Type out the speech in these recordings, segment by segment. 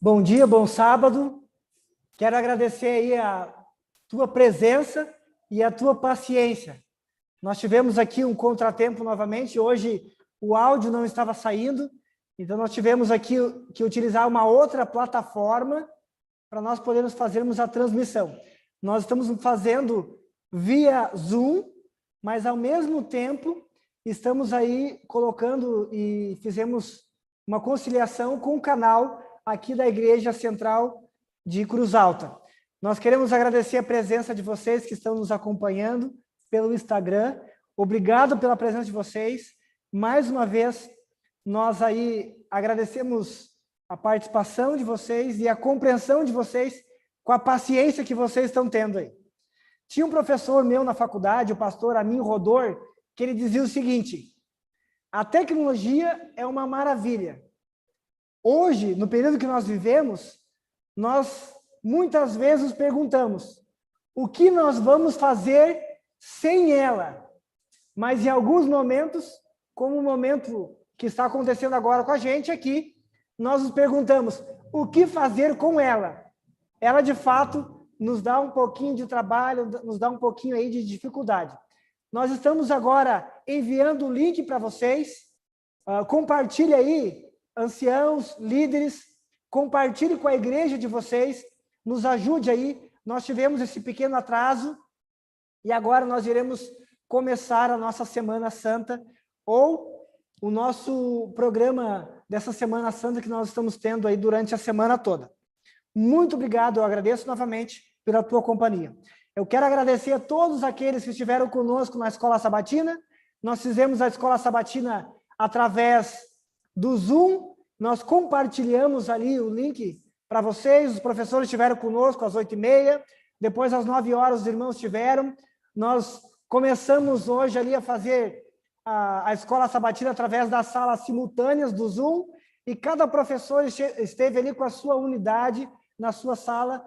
Bom dia, bom sábado. Quero agradecer aí a tua presença e a tua paciência. Nós tivemos aqui um contratempo novamente. Hoje o áudio não estava saindo, então nós tivemos aqui que utilizar uma outra plataforma para nós podermos fazermos a transmissão. Nós estamos fazendo via Zoom, mas ao mesmo tempo estamos aí colocando e fizemos uma conciliação com o canal aqui da Igreja Central de Cruz Alta. Nós queremos agradecer a presença de vocês que estão nos acompanhando pelo Instagram. Obrigado pela presença de vocês. Mais uma vez, nós aí agradecemos a participação de vocês e a compreensão de vocês com a paciência que vocês estão tendo aí. Tinha um professor meu na faculdade, o pastor Amin Rodor, que ele dizia o seguinte: a tecnologia é uma maravilha. Hoje, no período que nós vivemos, nós muitas vezes nos perguntamos o que nós vamos fazer sem ela. Mas em alguns momentos, como o momento que está acontecendo agora com a gente aqui, nós nos perguntamos o que fazer com ela. Ela, de fato, nos dá um pouquinho de trabalho, nos dá um pouquinho aí de dificuldade. Nós estamos agora enviando o link para vocês. Compartilhe aí, anciãos, líderes, compartilhe com a igreja de vocês, nos ajude aí. Nós tivemos esse pequeno atraso e agora nós iremos começar a nossa Semana Santa, ou o nosso programa dessa Semana Santa que nós estamos tendo aí durante a semana toda. Muito obrigado, eu agradeço novamente pela tua companhia. Eu quero agradecer a todos aqueles que estiveram conosco na Escola Sabatina. Nós fizemos a Escola Sabatina através do Zoom, nós compartilhamos ali o link para vocês, os professores estiveram conosco às 8h30, depois às 9h os irmãos estiveram. Nós começamos hoje ali a fazer a Escola Sabatina através das salas simultâneas do Zoom, e cada professor esteve ali com a sua unidade na sua sala.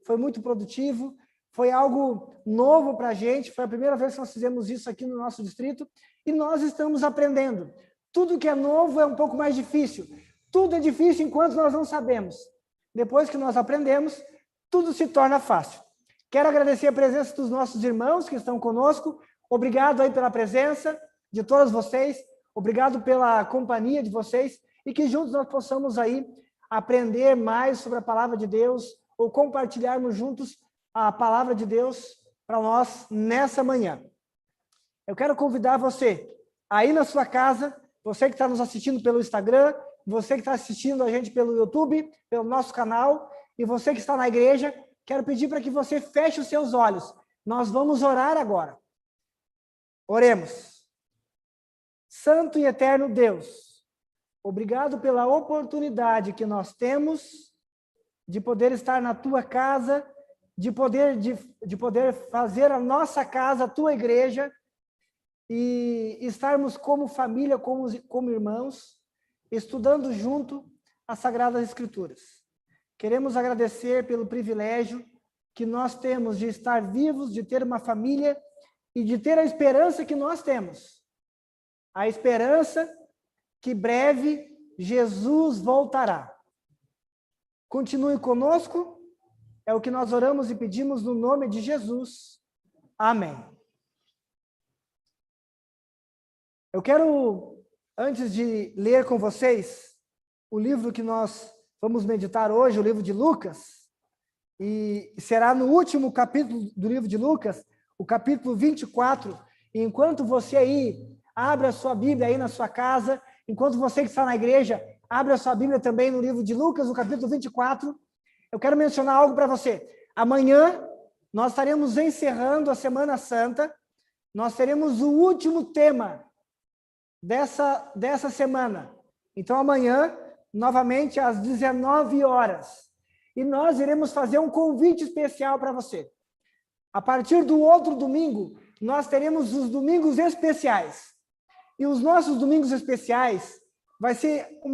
Foi muito produtivo, foi algo novo para a gente, foi a primeira vez que nós fizemos isso aqui no nosso distrito, e nós estamos aprendendo. Tudo que é novo é um pouco mais difícil. Tudo é difícil enquanto nós não sabemos. Depois que nós aprendemos, tudo se torna fácil. Quero agradecer a presença dos nossos irmãos que estão conosco. Obrigado aí pela presença de todos vocês. Obrigado pela companhia de vocês. E que juntos nós possamos aí aprender mais sobre a palavra de Deus, ou compartilharmos juntos a palavra de Deus para nós nessa manhã. Eu quero convidar você aí na sua casa, você que está nos assistindo pelo Instagram, você que está assistindo a gente pelo YouTube, pelo nosso canal, e você que está na igreja, quero pedir para que você feche os seus olhos. Nós vamos orar agora. Oremos. Santo e eterno Deus, obrigado pela oportunidade que nós temos de poder estar na tua casa, de poder fazer a nossa casa, a tua igreja, e estarmos como família, como irmãos, estudando junto as Sagradas Escrituras. Queremos agradecer pelo privilégio que nós temos de estar vivos, de ter uma família e de ter a esperança que nós temos. A esperança que breve Jesus voltará. Continue conosco, é o que nós oramos e pedimos no nome de Jesus. Amém. Eu quero, antes de ler com vocês o livro que nós vamos meditar hoje, o livro de Lucas, e será no último capítulo do livro de Lucas, o capítulo 24, e enquanto você aí abre a sua Bíblia aí na sua casa, enquanto você que está na igreja, abre a sua Bíblia também no livro de Lucas, no capítulo 24, eu quero mencionar algo para você. Amanhã nós estaremos encerrando a Semana Santa, nós teremos o último tema dessa semana. Então, amanhã, novamente, às 19h, e nós iremos fazer um convite especial para você. A partir do outro domingo, nós teremos os domingos especiais. E os nossos domingos especiais vai ser de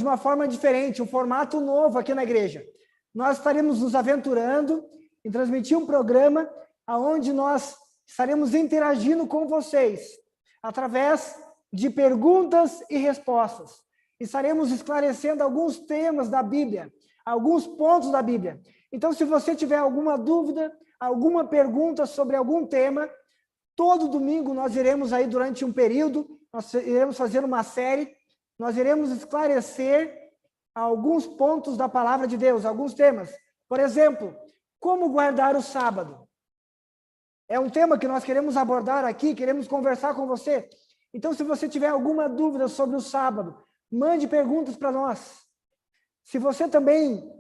uma forma diferente, um formato novo aqui na igreja. Nós estaremos nos aventurando em transmitir um programa onde nós estaremos interagindo com vocês, através de perguntas e respostas. estaremos esclarecendo alguns temas da Bíblia, alguns pontos da Bíblia. Então, se você tiver alguma dúvida, alguma pergunta sobre algum tema, todo domingo nós iremos aí durante um período, nós iremos fazer uma série, nós iremos esclarecer alguns pontos da palavra de Deus, alguns temas. Por exemplo, como guardar o sábado? É um tema que nós queremos abordar aqui, queremos conversar com você. Então, se você tiver alguma dúvida sobre o sábado, mande perguntas para nós. Se você também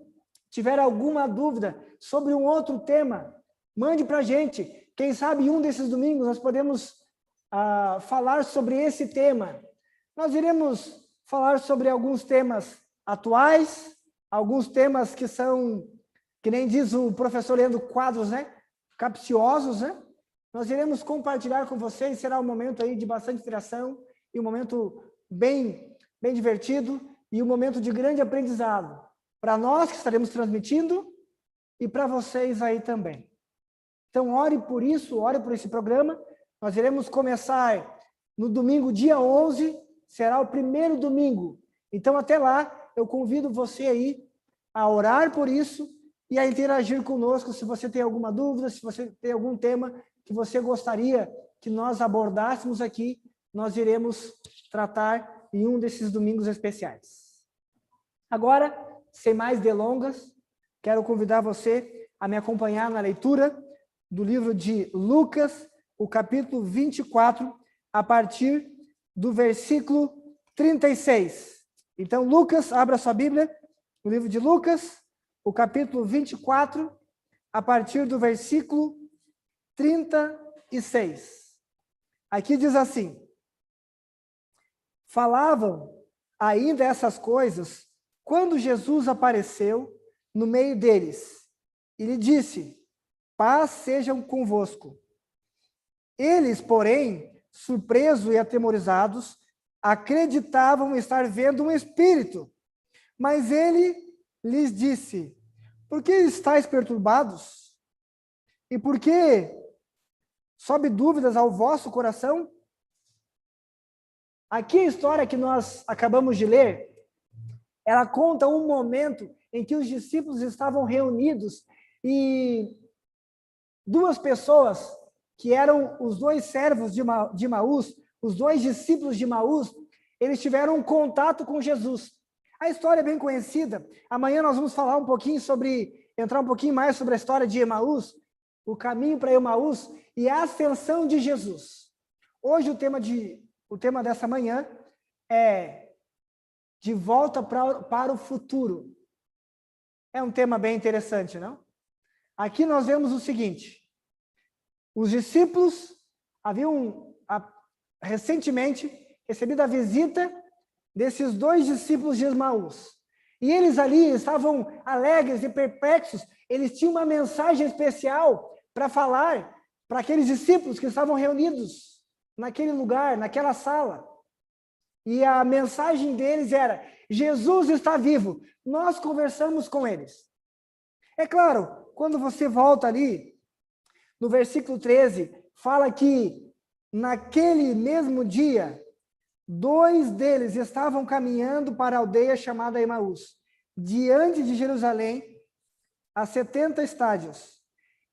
tiver alguma dúvida sobre um outro tema, mande para a gente. Quem sabe em um desses domingos nós podemos falar sobre esse tema. Nós iremos falar sobre alguns temas atuais, alguns temas que são, que nem diz o professor Leandro Quadros, né? Capciosos, né? Nós iremos compartilhar com vocês, será um momento aí de bastante interação e um momento bem divertido e um momento de grande aprendizado para nós que estaremos transmitindo e para vocês aí também. Então, ore por isso, ore por esse programa. Nós iremos começar no domingo, dia 11, será o primeiro domingo. Então, até lá, eu convido você aí a orar por isso e a interagir conosco se você tem alguma dúvida, se você tem algum tema que você gostaria que nós abordássemos aqui, nós iremos tratar em um desses domingos especiais. Agora, sem mais delongas, quero convidar você a me acompanhar na leitura do livro de Lucas, o capítulo 24, a partir do versículo 36. Então, Lucas, abra sua Bíblia, no livro de Lucas, o capítulo 24, a partir do versículo 36. Aqui diz assim: falavam ainda essas coisas quando Jesus apareceu no meio deles e lhe disse: paz sejam convosco. Eles, porém, surpresos e atemorizados, acreditavam estar vendo um espírito. Mas ele lhes disse: por que estáis perturbados? E por que sobe dúvidas ao vosso coração? Aqui a história que nós acabamos de ler, ela conta um momento em que os discípulos estavam reunidos e duas pessoas, que eram os dois servos de Maús, os dois discípulos de Maús, eles tiveram um contato com Jesus. A história é bem conhecida. Amanhã nós vamos falar entrar um pouquinho mais sobre a história de Emaús, o caminho para Emaús e a ascensão de Jesus. Hoje o tema dessa manhã é de volta para o futuro. É um tema bem interessante, não? Aqui nós vemos o seguinte: os discípulos haviam recentemente recebido a visita desses dois discípulos de Emaús. E eles ali estavam alegres e perplexos. Eles tinham uma mensagem especial para falar para aqueles discípulos que estavam reunidos naquele lugar, naquela sala. E a mensagem deles era: Jesus está vivo. Nós conversamos com eles. É claro, quando você volta ali, no versículo 13, fala que naquele mesmo dia, dois deles estavam caminhando para a aldeia chamada Emaús, diante de Jerusalém, a 70 estádios.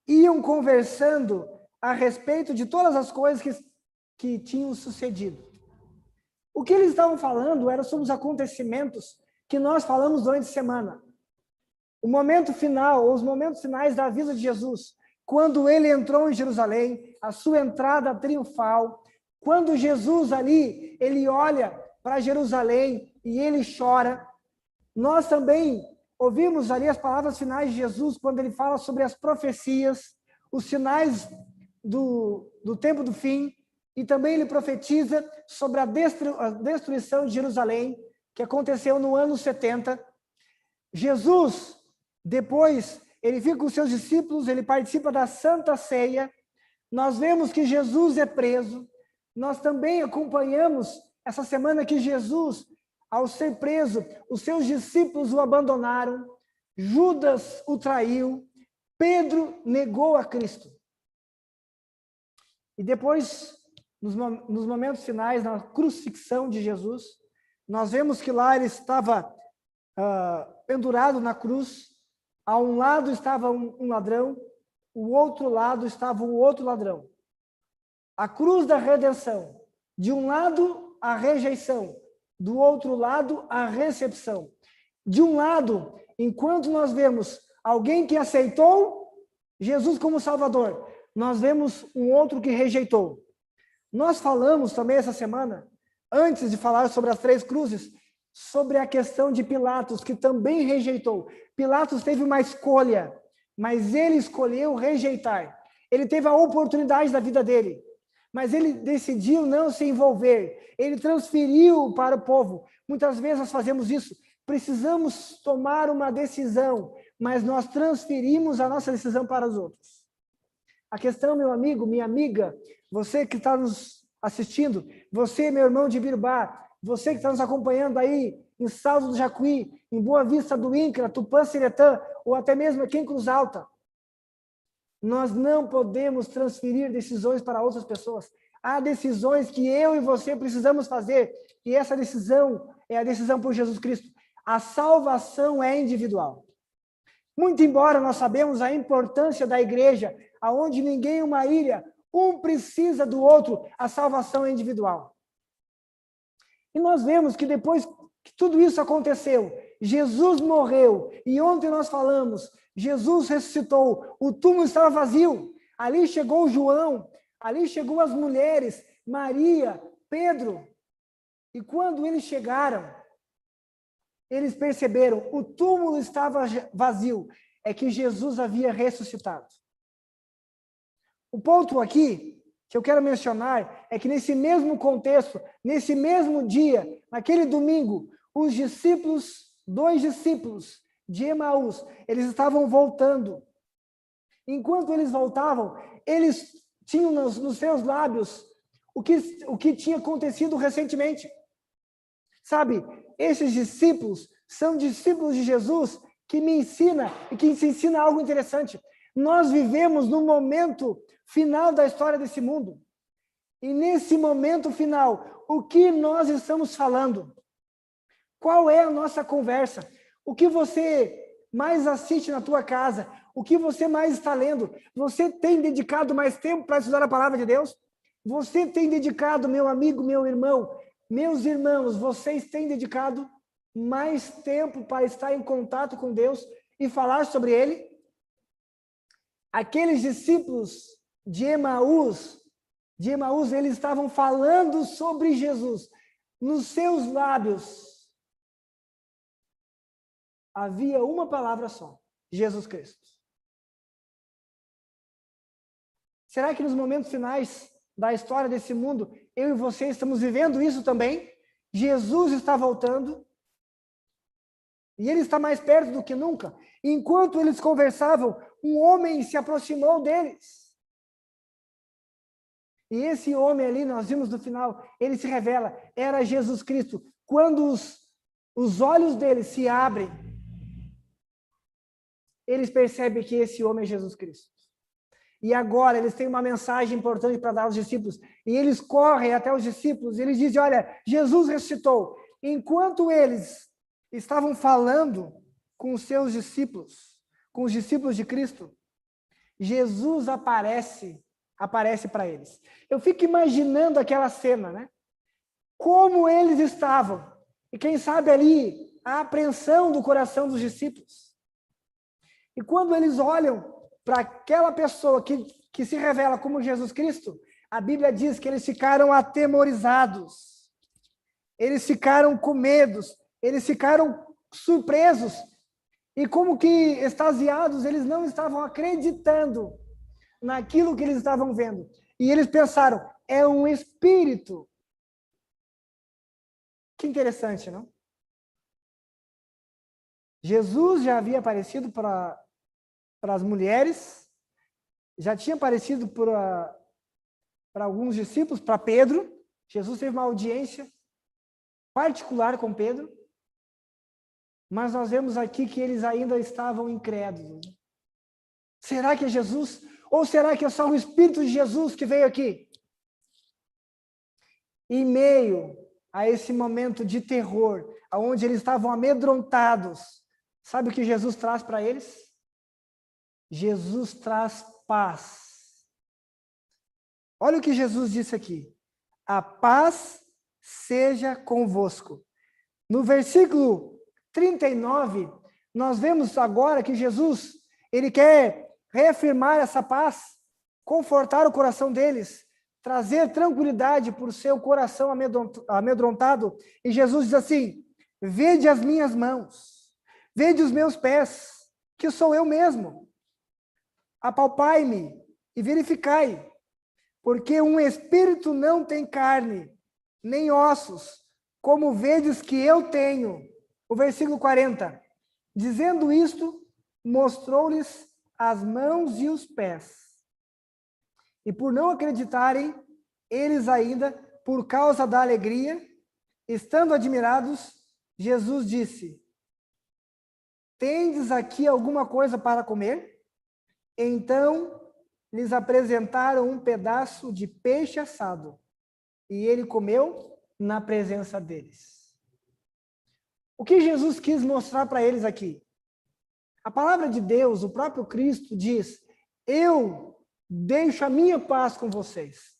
Iam conversando a respeito de todas as coisas que tinham sucedido. O que eles estavam falando era sobre os acontecimentos que nós falamos durante a semana. O momento final, ou os momentos finais da vida de Jesus, quando ele entrou em Jerusalém, a sua entrada triunfal, quando Jesus ali, ele olha para Jerusalém e ele chora. Nós também ouvimos ali as palavras finais de Jesus, quando ele fala sobre as profecias, os sinais do tempo do fim, e também ele profetiza sobre a destruição de Jerusalém, que aconteceu no ano 70. Jesus, depois, ele fica com seus discípulos, ele participa da Santa Ceia. Nós vemos que Jesus é preso. Nós também acompanhamos essa semana que Jesus, ao ser preso, os seus discípulos o abandonaram, Judas o traiu, Pedro negou a Cristo. E depois, nos momentos finais, na crucifixão de Jesus, nós vemos que lá ele estava pendurado na cruz, a um lado estava um ladrão, o outro lado estava o outro ladrão. A cruz da redenção, de um lado a rejeição, do outro lado a recepção. De um lado, enquanto nós vemos alguém que aceitou Jesus como Salvador, nós vemos um outro que rejeitou. Nós falamos também essa semana, antes de falar sobre as 3 cruzes, sobre a questão de Pilatos, que também rejeitou. Pilatos teve uma escolha, mas ele escolheu rejeitar. Ele teve a oportunidade da vida dele, mas ele decidiu não se envolver. Ele transferiu para o povo. Muitas vezes nós fazemos isso. Precisamos tomar uma decisão, mas nós transferimos a nossa decisão para os outros. A questão, meu amigo, minha amiga, você que está nos assistindo, você, meu irmão de Birubá, você que está nos acompanhando aí em Salto do Jacuí, em Boa Vista do Incra, Tupã-Siretã, ou até mesmo aqui em Cruz Alta, nós não podemos transferir decisões para outras pessoas. Há decisões que eu e você precisamos fazer, e essa decisão é a decisão por Jesus Cristo. A salvação é individual. Muito embora nós sabemos a importância da igreja, aonde ninguém é uma ilha, um precisa do outro, a salvação é individual. E nós vemos que depois que tudo isso aconteceu, Jesus morreu, e ontem nós falamos, Jesus ressuscitou, o túmulo estava vazio, ali chegou João, ali chegou as mulheres, Maria, Pedro, e quando eles chegaram, eles perceberam, o túmulo estava vazio, é que Jesus havia ressuscitado. O ponto aqui que eu quero mencionar é que nesse mesmo contexto, nesse mesmo dia, naquele domingo, os discípulos, 2 discípulos de Emaús, eles estavam voltando. Enquanto eles voltavam, eles tinham nos seus lábios o que tinha acontecido recentemente. Sabe, esses discípulos são discípulos de Jesus que me ensina e que se ensina algo interessante. Nós vivemos no momento final da história desse mundo. E nesse momento final, o que nós estamos falando? Qual é a nossa conversa? O que você mais assiste na tua casa? O que você mais está lendo? Você tem dedicado mais tempo para estudar a palavra de Deus? Você tem dedicado, meu amigo, meu irmão, meus irmãos, vocês têm dedicado mais tempo para estar em contato com Deus e falar sobre Ele? Aqueles discípulos de Emaús, eles estavam falando sobre Jesus. Nos seus lábios havia uma palavra só: Jesus Cristo. Será que nos momentos finais da história desse mundo, eu e você estamos vivendo isso também? Jesus está voltando e ele está mais perto do que nunca. Enquanto eles conversavam, um homem se aproximou deles. E esse homem ali, nós vimos no final, ele se revela, era Jesus Cristo. Quando os olhos deles se abrem, eles percebem que esse homem é Jesus Cristo. E agora eles têm uma mensagem importante para dar aos discípulos. E eles correm até os discípulos e eles dizem, olha, Jesus ressuscitou. Enquanto eles estavam falando com os seus discípulos, com os discípulos de Cristo, Jesus aparece para eles. Eu fico imaginando aquela cena, né? Como eles estavam. E quem sabe ali, a apreensão do coração dos discípulos. E quando eles olham para aquela pessoa que se revela como Jesus Cristo, a Bíblia diz que eles ficaram atemorizados. Eles ficaram com medo. Eles ficaram surpresos. E como que extasiados, eles não estavam acreditando naquilo que eles estavam vendo. E eles pensaram, é um espírito. Que interessante, não? Jesus já havia aparecido para as mulheres, já tinha aparecido para alguns discípulos, para Pedro. Jesus teve uma audiência particular com Pedro, mas nós vemos aqui que eles ainda estavam incrédulos. Será que é Jesus? Ou será que é só o Espírito de Jesus que veio aqui? Em meio a esse momento de terror, onde eles estavam amedrontados, sabe o que Jesus traz para eles? Jesus traz paz. Olha o que Jesus disse aqui. A paz seja convosco. No versículo 39, nós vemos agora que Jesus, ele quer reafirmar essa paz, confortar o coração deles, trazer tranquilidade por seu coração amedrontado. E Jesus diz assim: vede as minhas mãos, vede os meus pés, que sou eu mesmo. Apalpai-me e verificai, porque um espírito não tem carne, nem ossos, como vedes que eu tenho. O versículo 40. Dizendo isto, mostrou-lhes as mãos e os pés. E por não acreditarem, eles ainda, por causa da alegria, estando admirados, Jesus disse: tendes aqui alguma coisa para comer? Então lhes apresentaram um pedaço de peixe assado, e ele comeu na presença deles. O que Jesus quis mostrar para eles aqui? A palavra de Deus, o próprio Cristo diz: eu deixo a minha paz com vocês.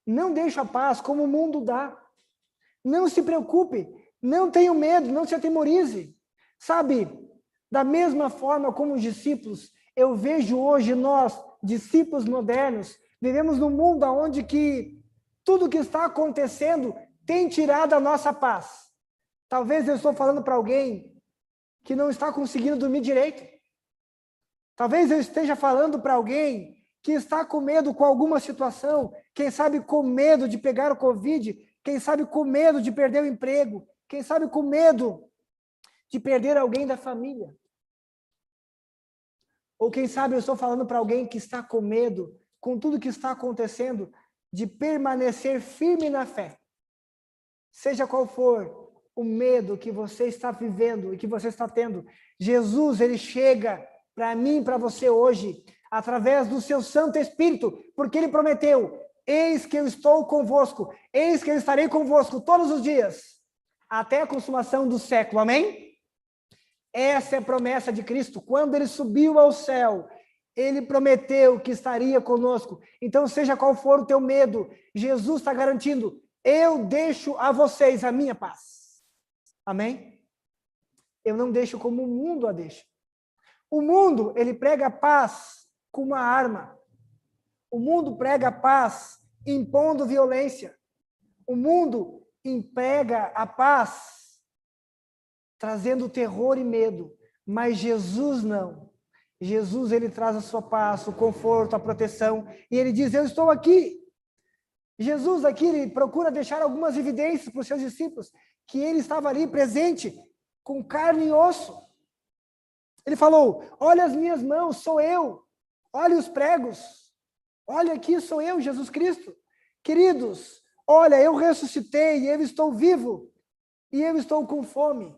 Não deixo a paz como o mundo dá. Não se preocupe, não tenha medo, não se atemorize. Sabe, da mesma forma como os discípulos, eu vejo hoje nós, discípulos modernos, vivemos num mundo onde que tudo que está acontecendo tem tirado a nossa paz. Talvez eu estou falando para alguém que não está conseguindo dormir direito. Talvez eu esteja falando para alguém que está com medo com alguma situação, quem sabe com medo de pegar o Covid, quem sabe com medo de perder o emprego, quem sabe com medo de perder alguém da família. Ou quem sabe eu estou falando para alguém que está com medo, com tudo que está acontecendo, de permanecer firme na fé. Seja qual for o medo que você está vivendo e que você está tendo, Jesus, ele chega para mim e para você hoje, através do seu Santo Espírito, porque ele prometeu: eis que eu estou convosco, eis que eu estarei convosco todos os dias, até a consumação do século, amém? Essa é a promessa de Cristo. Quando ele subiu ao céu, ele prometeu que estaria conosco. Então, seja qual for o teu medo, Jesus está garantindo: eu deixo a vocês a minha paz. Amém? Eu não deixo como o mundo a deixa. O mundo, ele prega paz com uma arma. O mundo prega paz impondo violência. O mundo emprega a paz trazendo terror e medo. Mas Jesus não. Jesus, ele traz a sua paz, o conforto, a proteção. E ele diz: eu estou aqui. Jesus aqui, ele procura deixar algumas evidências para os seus discípulos, que ele estava ali presente, com carne e osso. Ele falou: olha as minhas mãos, sou eu. Olha os pregos. Olha aqui, sou eu, Jesus Cristo. Queridos, olha, eu ressuscitei, eu estou vivo, e eu estou com fome.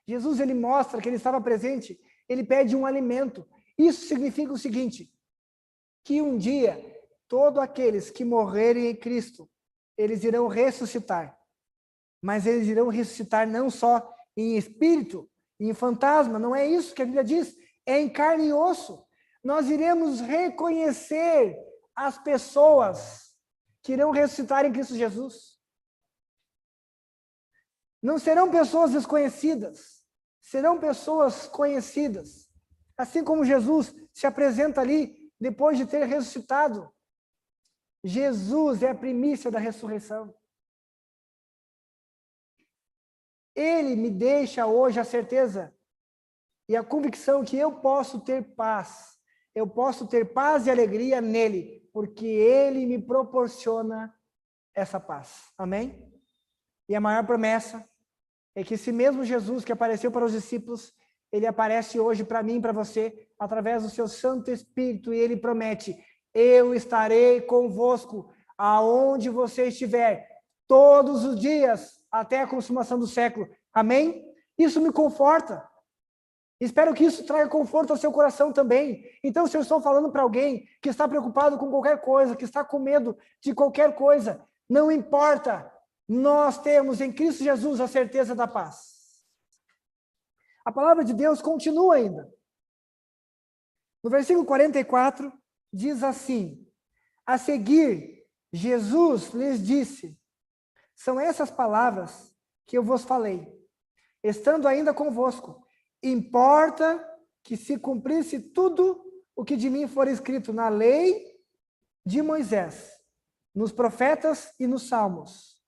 Jesus, ele mostra que ele estava presente, ele pede um alimento. Isso significa o seguinte: que um dia, todos aqueles que morrerem em Cristo, eles irão ressuscitar. Mas eles irão ressuscitar não só em espírito, em fantasma, não é isso que a Bíblia diz, é em carne e osso. Nós iremos reconhecer as pessoas que irão ressuscitar em Cristo Jesus. Não serão pessoas desconhecidas, serão pessoas conhecidas. Assim como Jesus se apresenta ali depois de ter ressuscitado. Jesus é a primícia da ressurreição. Ele me deixa hoje a certeza e a convicção que eu posso ter paz. Eu posso ter paz e alegria nele, porque ele me proporciona essa paz. Amém? E a maior promessa é que esse mesmo Jesus que apareceu para os discípulos, ele aparece hoje para mim e para você, através do seu Santo Espírito, e ele promete: eu estarei convosco aonde você estiver, todos os dias, até a consumação do século. Amém? Isso me conforta. Espero que isso traga conforto ao seu coração também. Então, se eu estou falando para alguém que está preocupado com qualquer coisa, que está com medo de qualquer coisa, não importa. nós temos em Cristo Jesus a certeza da paz. A palavra de Deus continua ainda. No versículo 44, diz assim: a seguir, Jesus lhes disse: são essas palavras que eu vos falei, estando ainda convosco. Importa que se cumprisse tudo o que de mim for escrito na lei de Moisés, nos profetas e nos salmos.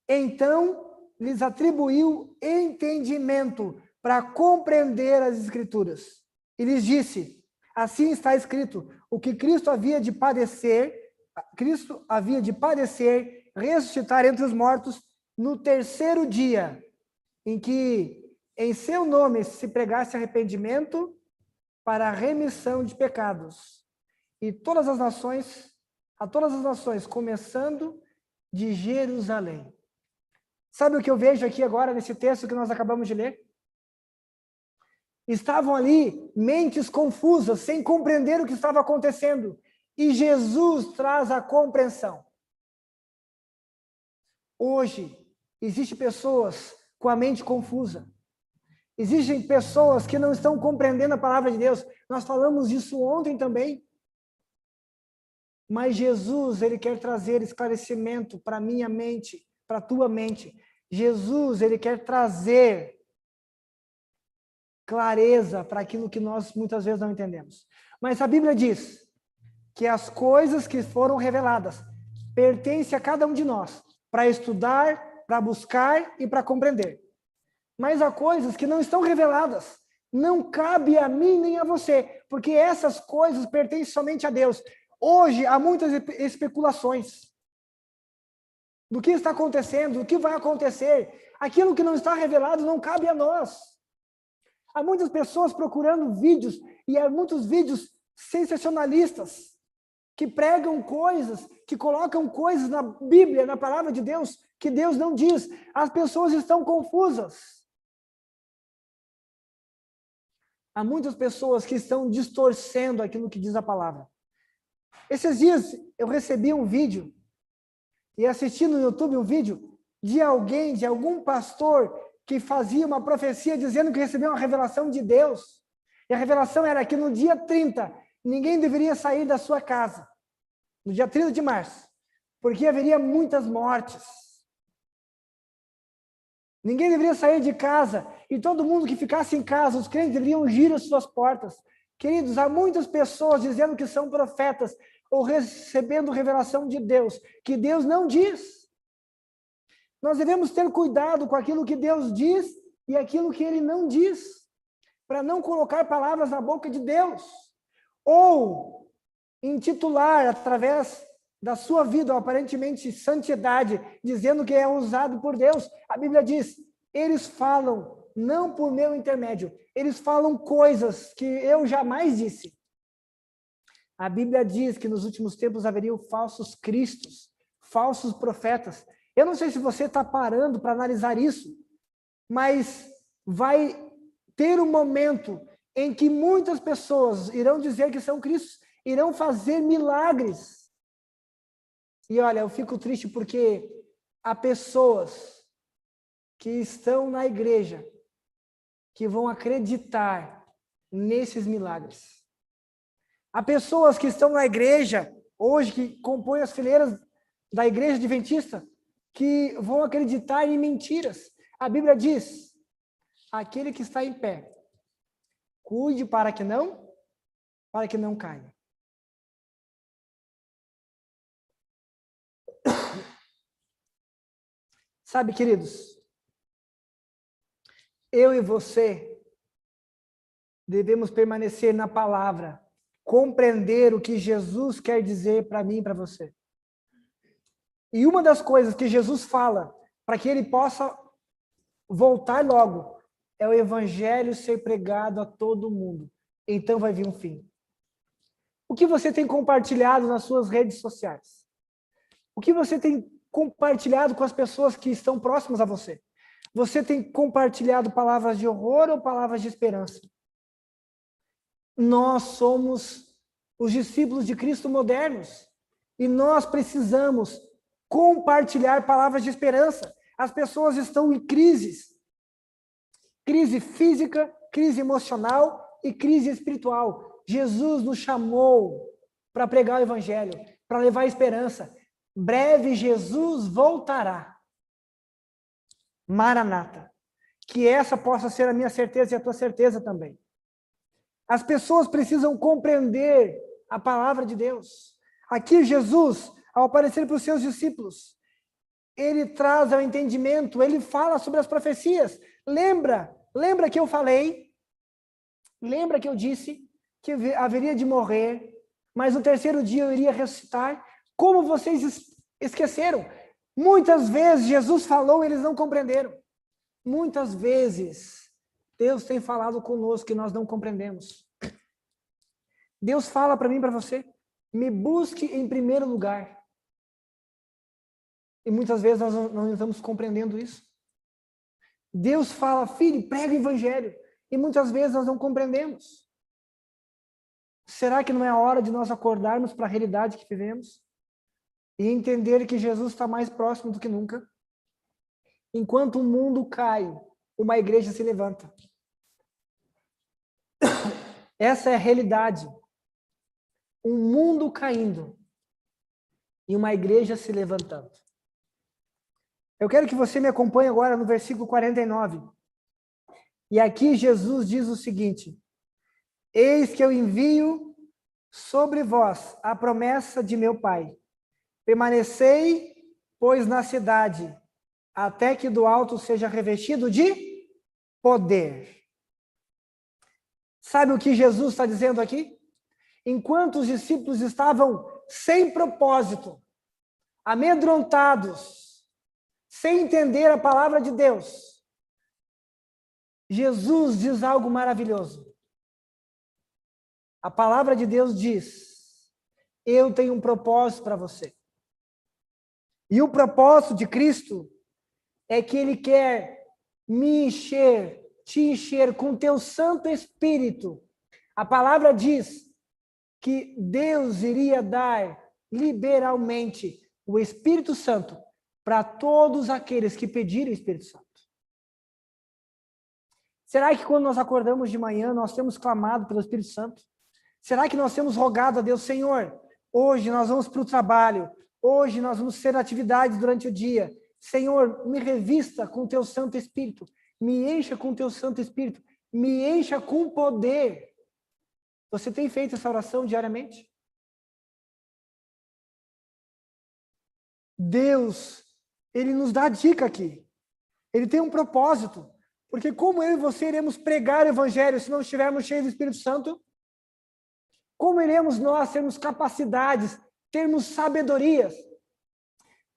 Então, lhes atribuiu entendimento para compreender as Escrituras. E lhes disse: assim está escrito, o que Cristo havia de padecer, ressuscitar entre os mortos no terceiro dia, em que em seu nome se pregasse arrependimento para a remissão de pecados. E a todas as nações, começando de Jerusalém. Sabe o que eu vejo aqui agora nesse texto que nós acabamos de ler? Estavam ali mentes confusas, sem compreender o que estava acontecendo. E Jesus traz a compreensão. Hoje, existem pessoas com a mente confusa. Existem pessoas que não estão compreendendo a palavra de Deus. Nós falamos disso ontem também. Mas Jesus, ele quer trazer esclarecimento para a minha mente, para a tua mente. Jesus, ele quer trazer clareza para aquilo que nós muitas vezes não entendemos. Mas a Bíblia diz que as coisas que foram reveladas pertencem a cada um de nós, para estudar, para buscar e para compreender. Mas há coisas que não estão reveladas, não cabe a mim nem a você, porque essas coisas pertencem somente a Deus. Hoje há muitas especulações do que está acontecendo, do que vai acontecer. Aquilo que não está revelado não cabe a nós. Há muitas pessoas procurando vídeos, e há muitos vídeos sensacionalistas, que pregam coisas, que colocam coisas na Bíblia, na palavra de Deus, que Deus não diz. As pessoas estão confusas. Há muitas pessoas que estão distorcendo aquilo que diz a palavra. Esses dias eu recebi um vídeo, e assisti no YouTube um vídeo de alguém, de algum pastor, que fazia uma profecia dizendo que recebeu uma revelação de Deus. E a revelação era que no dia 30, ninguém deveria sair da sua casa. No dia 30 de março. Porque haveria muitas mortes. Ninguém deveria sair de casa. E todo mundo que ficasse em casa, os crentes deveriam girar as suas portas. Queridos, há muitas pessoas dizendo que são profetas ou recebendo revelação de Deus, que Deus não diz. Nós devemos ter cuidado com aquilo que Deus diz e aquilo que Ele não diz, para não colocar palavras na boca de Deus, ou intitular através da sua vida, aparentemente santidade, dizendo que é usado por Deus. A Bíblia diz, eles falam não por meu intermédio, eles falam coisas que eu jamais disse. A Bíblia diz que nos últimos tempos haveriam falsos cristos, falsos profetas. Eu não sei se você está parando para analisar isso, mas vai ter um momento em que muitas pessoas irão dizer que são cristos, irão fazer milagres. E olha, eu fico triste porque há pessoas que estão na igreja que vão acreditar nesses milagres. Há pessoas que estão na igreja hoje, que compõem as fileiras da igreja adventista, que vão acreditar em mentiras. A Bíblia diz, aquele que está em pé, cuide para que não caia. Sabe, queridos, eu e você devemos permanecer na palavra, compreender o que Jesus quer dizer para mim e para você. E uma das coisas que Jesus fala, para que ele possa voltar logo, é o evangelho ser pregado a todo mundo. Então vai vir um fim. O que você tem compartilhado nas suas redes sociais? O que você tem compartilhado com as pessoas que estão próximas a você? Você tem compartilhado palavras de horror ou palavras de esperança? Nós somos os discípulos de Cristo modernos e nós precisamos compartilhar palavras de esperança. As pessoas estão em crises. Crise física, crise emocional e crise espiritual. Jesus nos chamou para pregar o evangelho, para levar esperança. Breve Jesus voltará. Maranata. Que essa possa ser a minha certeza e a tua certeza também. As pessoas precisam compreender a palavra de Deus. Aqui Jesus, ao aparecer para os seus discípulos, ele traz ao entendimento, ele fala sobre as profecias. Lembra que eu falei? Lembra que eu disse que haveria de morrer, mas no terceiro dia eu iria ressuscitar? Como vocês esqueceram? Muitas vezes Jesus falou e eles não compreenderam. Muitas vezes Deus tem falado conosco e nós não compreendemos. Deus fala para mim e para você, me busque em primeiro lugar. E muitas vezes nós não estamos compreendendo isso. Deus fala, filho, prega o evangelho. E muitas vezes nós não compreendemos. Será que não é a hora de nós acordarmos para a realidade que vivemos? E entender que Jesus está mais próximo do que nunca? Enquanto o mundo cai, uma igreja se levanta. Essa é a realidade. Um mundo caindo e uma igreja se levantando. Eu quero que você me acompanhe agora no versículo 49. E aqui Jesus diz o seguinte: eis que eu envio sobre vós a promessa de meu Pai. Permanecei, pois, na cidade, até que do alto seja revestido de poder. Sabe o que Jesus está dizendo aqui? Enquanto os discípulos estavam sem propósito, amedrontados, sem entender a palavra de Deus, Jesus diz algo maravilhoso. A palavra de Deus diz: eu tenho um propósito para você. E o propósito de Cristo é que Ele quer me encher, te encher com teu Santo Espírito. A palavra diz que Deus iria dar liberalmente o Espírito Santo para todos aqueles que pedirem o Espírito Santo. Será que quando nós acordamos de manhã, nós temos clamado pelo Espírito Santo? Será que nós temos rogado a Deus, Senhor, hoje nós vamos para o trabalho, hoje nós vamos ter atividades durante o dia. Senhor, me revista com o teu Santo Espírito, me encha com o teu Santo Espírito, me encha com poder. Você tem feito essa oração diariamente? Deus, Ele nos dá a dica aqui. Ele tem um propósito. Porque como eu e você iremos pregar o Evangelho se não estivermos cheios do Espírito Santo? Como iremos nós termos capacidades, termos sabedorias?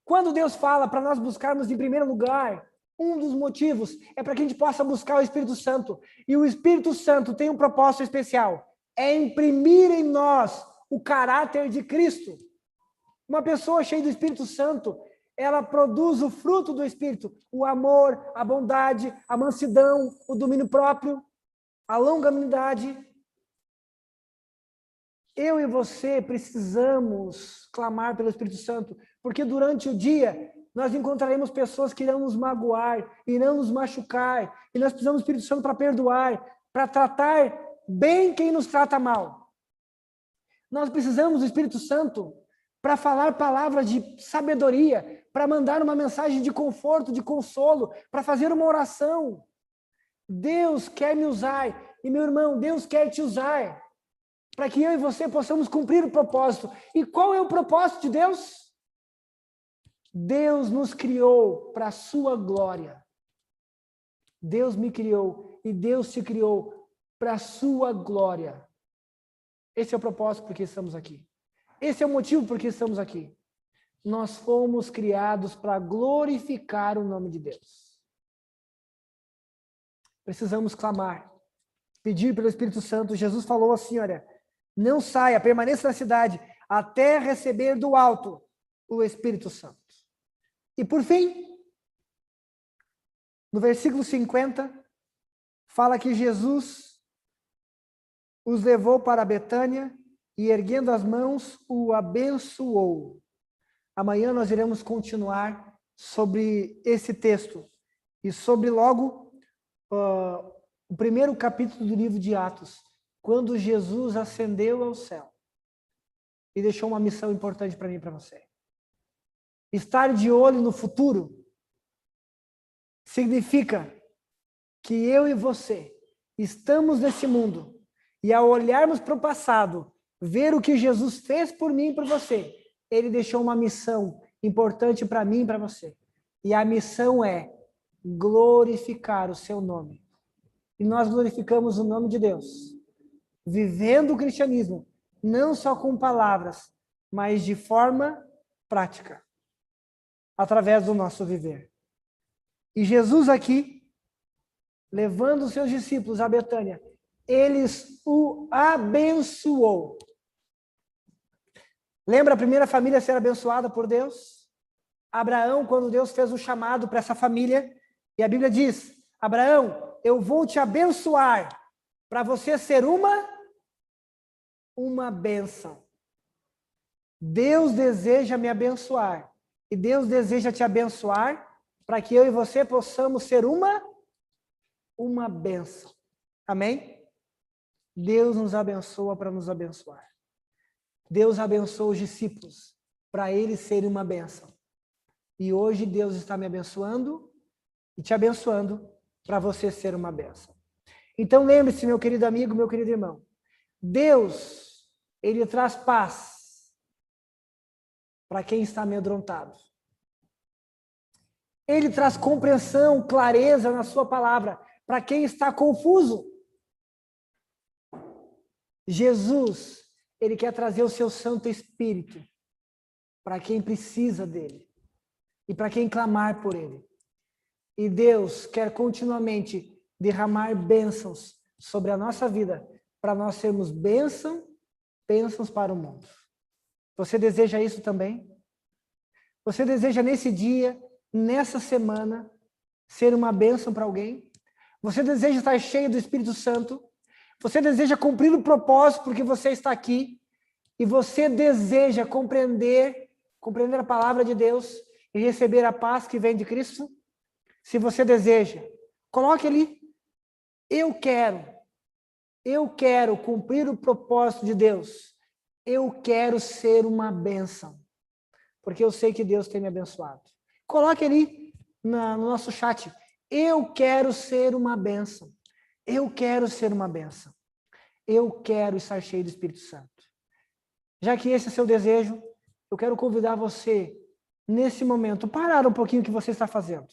Quando Deus fala para nós buscarmos em primeiro lugar, um dos motivos é para que a gente possa buscar o Espírito Santo. E o Espírito Santo tem um propósito especial. É imprimir em nós o caráter de Cristo. Uma pessoa cheia do Espírito Santo, ela produz o fruto do Espírito, o amor, a bondade, a mansidão, o domínio próprio, a longanimidade. Eu e você precisamos clamar pelo Espírito Santo, porque durante o dia nós encontraremos pessoas que irão nos magoar, irão nos machucar, e nós precisamos do Espírito Santo para perdoar, para tratar bem quem nos trata mal. Nós precisamos do Espírito Santo para falar palavras de sabedoria, para mandar uma mensagem de conforto, de consolo, para fazer uma oração. Deus quer me usar, e meu irmão, Deus quer te usar, para que eu e você possamos cumprir o propósito. E qual é o propósito de Deus? Deus nos criou para a sua glória. Deus me criou e Deus te criou para a sua glória. Esse é o propósito por que estamos aqui. Esse é o motivo por que estamos aqui. Nós fomos criados para glorificar o nome de Deus. Precisamos clamar, pedir pelo Espírito Santo. Jesus falou assim, olha, não saia, permaneça na cidade, até receber do alto o Espírito Santo. E por fim, no versículo 50, fala que Jesus os levou para Betânia e, erguendo as mãos, o abençoou. Amanhã nós iremos continuar sobre esse texto e sobre logo o primeiro capítulo do livro de Atos, quando Jesus ascendeu ao céu e deixou uma missão importante para mim e para você. Estar de olho no futuro significa que eu e você estamos nesse mundo e ao olharmos para o passado, ver o que Jesus fez por mim e por você, ele deixou uma missão importante para mim e para você. E a missão é glorificar o seu nome. E nós glorificamos o nome de Deus, vivendo o cristianismo, não só com palavras, mas de forma prática, através do nosso viver. E Jesus aqui, levando os seus discípulos a Betânia, eles o abençoou. Lembra a primeira família ser abençoada por Deus? Abraão, quando Deus fez o chamado para essa família, e a Bíblia diz, Abraão, eu vou te abençoar para você ser uma bênção. Deus deseja me abençoar. E Deus deseja te abençoar para que eu e você possamos ser uma bênção. Amém? Deus nos abençoa para nos abençoar. Deus abençoa os discípulos para eles serem uma bênção. E hoje Deus está me abençoando e te abençoando para você ser uma bênção. Então lembre-se, meu querido amigo, meu querido irmão, Deus, ele traz paz para quem está amedrontado. Ele traz compreensão, clareza na sua palavra para quem está confuso. Jesus, ele quer trazer o seu Santo Espírito para quem precisa dele e para quem clamar por ele. E Deus quer continuamente derramar bênçãos sobre a nossa vida para nós sermos bênçãos para o mundo. Você deseja isso também? Você deseja nesse dia, nessa semana, ser uma bênção para alguém? Você deseja estar cheio do Espírito Santo? Você deseja cumprir o propósito porque você está aqui? E você deseja compreender a palavra de Deus e receber a paz que vem de Cristo? Se você deseja, coloque ali, eu quero cumprir o propósito de Deus. Eu quero ser uma bênção, porque eu sei que Deus tem me abençoado. Coloque ali no nosso chat, eu quero ser uma bênção. Eu quero ser uma bênção. Eu quero estar cheio do Espírito Santo. Já que esse é seu desejo, eu quero convidar você, nesse momento, parar um pouquinho o que você está fazendo.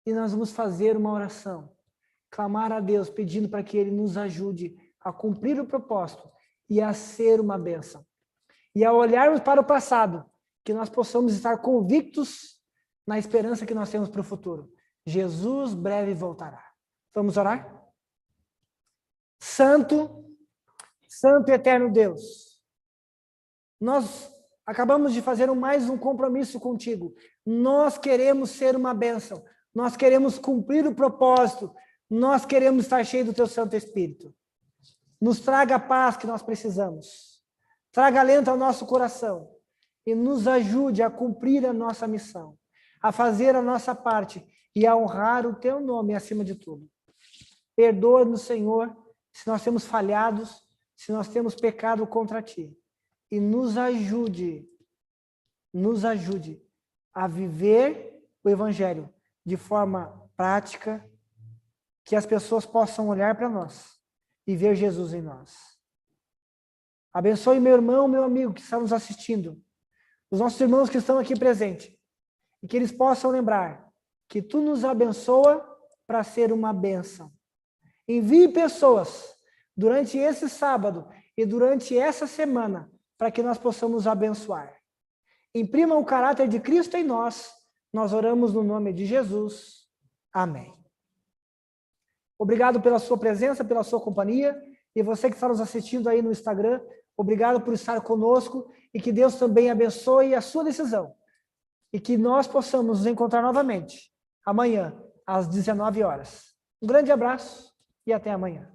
E nós vamos fazer uma oração, clamar a Deus, pedindo para que Ele nos ajude a cumprir o propósito e a ser uma bênção. E ao olharmos para o passado, que nós possamos estar convictos na esperança que nós temos para o futuro. Jesus breve voltará. Vamos orar? Santo e eterno Deus, nós acabamos de fazer mais um compromisso contigo. Nós queremos ser uma bênção. Nós queremos cumprir o propósito. Nós queremos estar cheios do teu Santo Espírito. Nos traga a paz que nós precisamos. Traga alento ao nosso coração. E nos ajude a cumprir a nossa missão. A fazer a nossa parte. E a honrar o teu nome acima de tudo. Perdoa-nos, Senhor, se nós temos falhados, se nós temos pecado contra ti. E nos ajude a viver o Evangelho de forma prática, que as pessoas possam olhar para nós e ver Jesus em nós. Abençoe meu irmão, meu amigo que está nos assistindo, os nossos irmãos que estão aqui presentes, e que eles possam lembrar que tu nos abençoa para ser uma bênção. Envie pessoas durante esse sábado e durante essa semana para que nós possamos abençoar. Imprima o caráter de Cristo em nós. Nós oramos no nome de Jesus. Amém. Obrigado pela sua presença, pela sua companhia. E você que está nos assistindo aí no Instagram, obrigado por estar conosco e que Deus também abençoe a sua decisão. E que nós possamos nos encontrar novamente amanhã, às 19 horas. Um grande abraço e até amanhã.